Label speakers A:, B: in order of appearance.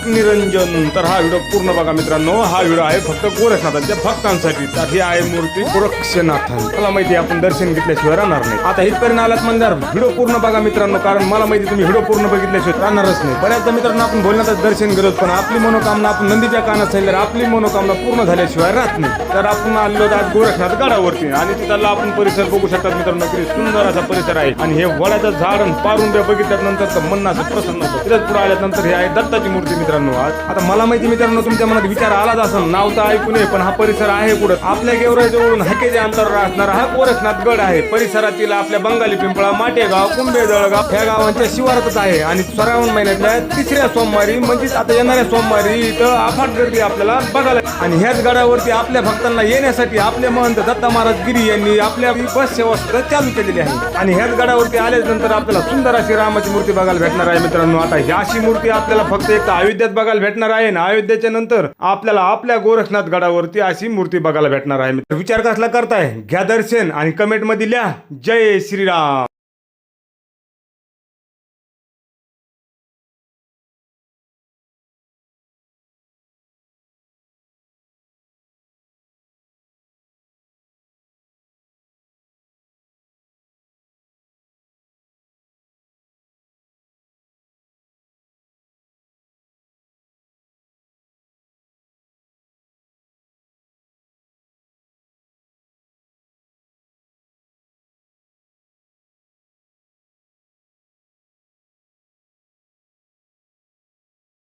A: निरंजन. तर हा व्हिडिओ पूर्ण बघा मित्रांनो. हा व्हिडिओ आहे फक्त गोरखनाथांच्या भक्तांसाठी. तर ही आहे मूर्ती गोरक्षनाथन. मला माहिती आहे आपण दर्शन घेतल्याशिवाय राहणार नाही. आता इथपर्यंत आलात म्हणल्यावर व्हिडिओ पूर्ण बघा मित्रांनो, कारण मला माहिती तुम्ही व्हिडिओ पूर्ण बघितल्याशिवाय राहणारच नाही. बऱ्याचदा मित्रांनो आपण भोलेनाथाचं दर्शन करत, पण आपली मनोकामना आपण नंदीच्या कानात सांगितलं, आपली मनोकामना पूर्ण झाल्याशिवाय राहत नाही. तर आपण आलो आज गोरखनाथ गडावरती आणि तिथला आपण परिसर बघू शकतात मित्रांनो. किती सुंदर असा परिसर आहे आणि हे वडाचं झाड आणि पारुंब्या बघितल्यानंतर तर मन असं प्रसन्न होतं. तिथेच पुढे आल्यानंतर हे आहे दत्ताची मूर्ती मित्रांनो. आता मला माहिती मित्रांनो तुमच्या मनात विचार आलाच असेल, नाव तर ऐकू नये, पण हा परिसर आहे कुठं? आपल्या गेवराजवळून हाकेच्या अंतरावर असणारा हा गोरखनाथ गड आहे. परिसरातील आपल्या बंगाली पिंपळा, माटेगाव, कुंभेजळगाव ह्या गावांच्या शिवारातच आहे आणि श्रावण महिन्यातल्या 3ऱ्या सोमवारी म्हणजेच आता येणाऱ्या सोमवारी इथं अफाट गर्दी आपल्याला बघायला. आणि ह्याच गडावरती आपल्या भक्तांना येण्यासाठी आपले महंत दत्ता महाराज गिरी यांनी आपल्या बस सेवा सुद्धा चालू केलेली आहे. आणि ह्याच गडावरती आल्यानंतर आपल्याला सुंदर अशी रामाची मूर्ती बघायला भेटणार आहे मित्रांनो. आता ही अशी मूर्ती आपल्याला फक्त एक अयोध्येत बघायला भेटणार आहे ना, अयोध्येच्या नंतर आपल्याला आपल्या गोरखनाथ गडावरती अशी मूर्ती बघायला भेटणार आहे. विचार कसला करताय? घ्या दर्शन आणि कमेंट मध्ये लिहा जय श्रीराम.